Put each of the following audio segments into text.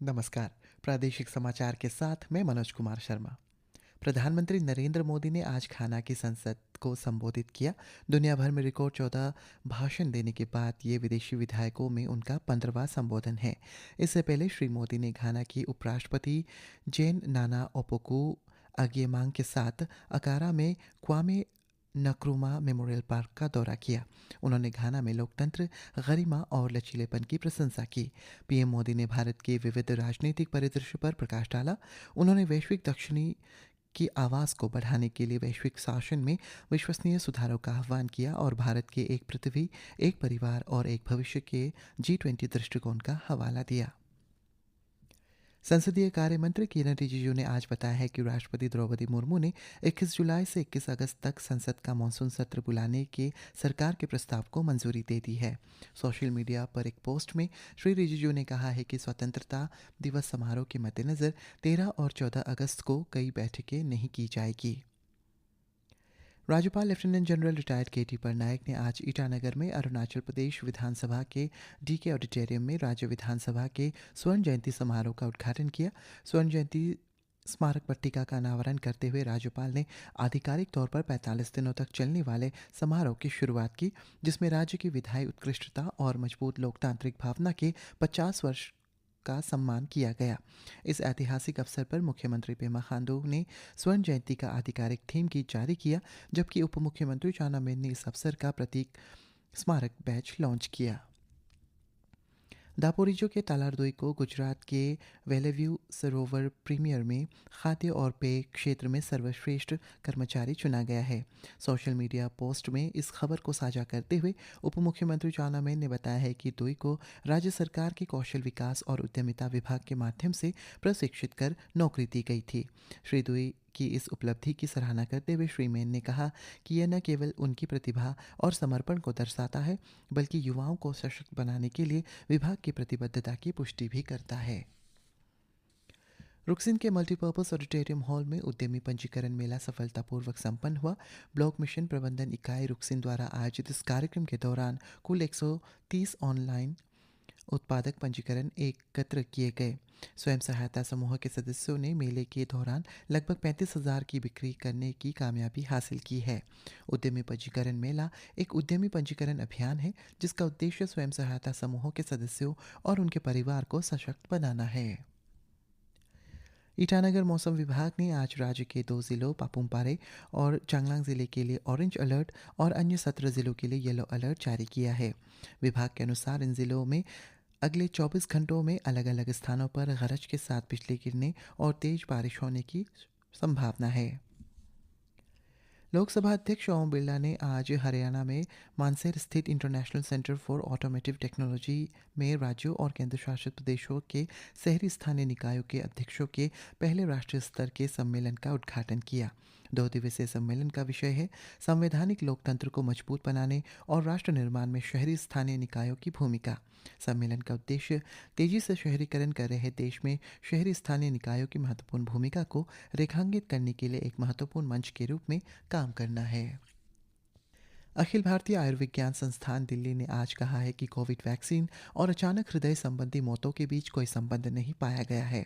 नमस्कार। प्रादेशिक समाचार के साथ मैं मनोज कुमार शर्मा। प्रधानमंत्री नरेंद्र मोदी ने आज घाना की संसद को संबोधित किया। दुनिया भर में रिकॉर्ड 14 भाषण देने के बाद ये विदेशी विधायकों में उनका 15वां संबोधन है। इससे पहले श्री मोदी ने घाना की उपराष्ट्रपति जेन नाना ओपोकू अगिएमांग के साथ अकारा में क्वामे नक्रुमा मेमोरियल पार्क का दौरा किया। उन्होंने घाना में लोकतंत्र, गरिमा और लचीलेपन की प्रशंसा की। पीएम मोदी ने भारत के विविध राजनीतिक परिदृश्य पर प्रकाश डाला। उन्होंने वैश्विक दक्षिणी की आवाज़ को बढ़ाने के लिए वैश्विक शासन में विश्वसनीय सुधारों का आह्वान किया और भारत के एक पृथ्वी, एक परिवार और एक भविष्य के G20 दृष्टिकोण का हवाला दिया। संसदीय कार्य मंत्री किरेन रिजिजू ने आज बताया है कि राष्ट्रपति द्रौपदी मुर्मू ने 21 जुलाई से 21 अगस्त तक संसद का मानसून सत्र बुलाने के सरकार के प्रस्ताव को मंजूरी दे दी है। सोशल मीडिया पर एक पोस्ट में श्री रिजिजू ने कहा है कि स्वतंत्रता दिवस समारोह के मद्देनज़र 13 और 14 अगस्त को कई बैठकें नहीं की जाएगी। राज्यपाल लेफ्टिनेंट जनरल रिटायर्ड केटी पटनायक ने आज ईटानगर में अरुणाचल प्रदेश विधानसभा के डीके ऑडिटोरियम में राज्य विधानसभा के स्वर्ण जयंती समारोह का उद्घाटन किया। स्वर्ण जयंती स्मारक पट्टिका का अनावरण करते हुए राज्यपाल ने आधिकारिक तौर पर 45 दिनों तक चलने वाले समारोह की शुरुआत की, जिसमें राज्य की विधायी उत्कृष्टता और मजबूत लोकतांत्रिक भावना के 50 वर्ष का सम्मान किया गया। इस ऐतिहासिक अवसर पर मुख्यमंत्री पेमा खांडू ने स्वर्ण जयंती का आधिकारिक थीम गीत जारी किया, जबकि उप मुख्यमंत्री चाउना मेन ने इस अवसर का प्रतीक स्मारक बैच लॉन्च किया। दापोरिजो के तालारदोई को गुजरात के वेलेव्यू सरोवर प्रीमियर में खाद्य और पेय क्षेत्र में सर्वश्रेष्ठ कर्मचारी चुना गया है। सोशल मीडिया पोस्ट में इस खबर को साझा करते हुए उप मुख्यमंत्री चाउना मेन ने बताया है कि दोई को राज्य सरकार के कौशल विकास और उद्यमिता विभाग के माध्यम से प्रशिक्षित कर नौकरी दी गई थी। श्री दोई की इस उपलब्धि की सराहना करते हुए श्री मेन ने कहा कि यह न केवल उनकी प्रतिभा और समर्पण को दर्शाता है, बल्कि युवाओं को सशक्त बनाने के लिए विभाग की प्रतिबद्धता की पुष्टि भी करता है। रुकसिन के मल्टीपर्पज ऑडिटोरियम हॉल में उद्यमी पंजीकरण मेला सफलतापूर्वक संपन्न हुआ। ब्लॉक मिशन प्रबंधन इकाई रुकसिन द्वारा आयोजित इस कार्यक्रम के दौरान कुल 130 ऑनलाइन उत्पादक पंजीकरण एकत्र किए गए। स्वयं सहायता समूह के सदस्यों ने मेले के दौरान लगभग 35,000 की बिक्री करने की कामयाबी हासिल की है। उद्यमी पंजीकरण मेला एक उद्यमी पंजीकरण अभियान है, जिसका उद्देश्य स्वयं सहायता समूहों के सदस्यों और उनके परिवार को सशक्त बनाना है। ईटानगर मौसम विभाग ने आज राज्य के 2 जिलों पापुमपारे और चांगलांग जिले के लिए ऑरेंज अलर्ट और अन्य 17 जिलों के लिए येलो अलर्ट जारी किया है। विभाग के अनुसार इन जिलों में अगले 24 घंटों में अलग अलग स्थानों पर गरज के साथ बिजली गिरने और तेज बारिश होने की संभावना है। लोकसभा अध्यक्ष ओम बिरला ने आज हरियाणा में मानसेर स्थित international centre for automotive technology में राज्यों और केंद्र शासित प्रदेशों के शहरी स्थानीय निकायों के अध्यक्षों के पहले राष्ट्रीय स्तर के सम्मेलन का उद्घाटन किया। 2 दिवसीय सम्मेलन का विषय है संवैधानिक लोकतंत्र को मजबूत बनाने और राष्ट्र निर्माण में शहरी स्थानीय निकायों की भूमिका। सम्मेलन का उद्देश्य तेजी से शहरीकरण कर रहे देश में शहरी स्थानीय निकायों की महत्वपूर्ण भूमिका को रेखांकित करने के लिए एक महत्वपूर्ण मंच के रूप में काम करना है। अखिल भारतीय आयुर्विज्ञान संस्थान दिल्ली ने आज कहा है कि कोविड वैक्सीन और अचानक हृदय संबंधी मौतों के बीच कोई संबंध नहीं पाया गया है।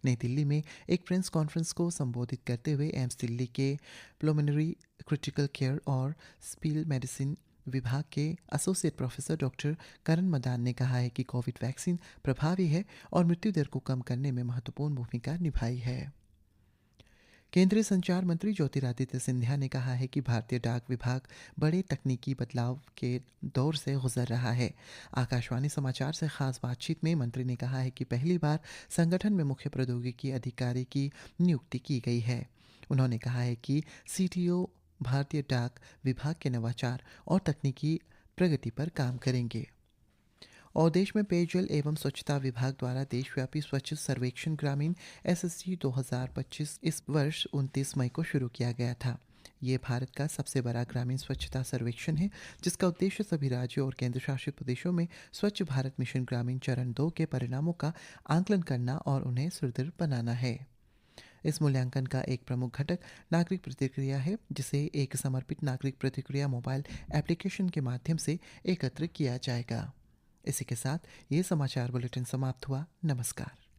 नई दिल्ली में एक प्रेस कॉन्फ्रेंस को संबोधित करते हुए एम्स दिल्ली के प्लुमिनरी क्रिटिकल केयर और स्पील मेडिसिन विभाग के एसोसिएट प्रोफेसर डॉक्टर करण मदान ने कहा है कि कोविड वैक्सीन प्रभावी है और मृत्यु दर को कम करने में महत्वपूर्ण भूमिका निभाई है। केंद्रीय संचार मंत्री ज्योतिरादित्य सिंधिया ने कहा है कि भारतीय डाक विभाग बड़े तकनीकी बदलाव के दौर से गुजर रहा है। आकाशवाणी समाचार से खास बातचीत में मंत्री ने कहा है कि पहली बार संगठन में मुख्य प्रौद्योगिकी अधिकारी की नियुक्ति की गई है। उन्होंने कहा है कि सीटीओ भारतीय डाक विभाग के नवाचार और तकनीकी प्रगति पर काम करेंगे। और देश में पेयजल एवं स्वच्छता विभाग द्वारा देशव्यापी स्वच्छ सर्वेक्षण ग्रामीण एसएसजी 2025 इस वर्ष 29 मई को शुरू किया गया था। ये भारत का सबसे बड़ा ग्रामीण स्वच्छता सर्वेक्षण है, जिसका उद्देश्य सभी राज्यों और केंद्र शासित प्रदेशों में स्वच्छ भारत मिशन ग्रामीण चरण 2 के परिणामों का आंकलन करना और उन्हें सुदृढ़ बनाना है। इस मूल्यांकन का एक प्रमुख घटक नागरिक प्रतिक्रिया है, जिसे एक समर्पित नागरिक प्रतिक्रिया मोबाइल एप्लीकेशन के माध्यम से एकत्र किया जाएगा। इसी के साथ ये समाचार बुलेटिन समाप्त हुआ। नमस्कार।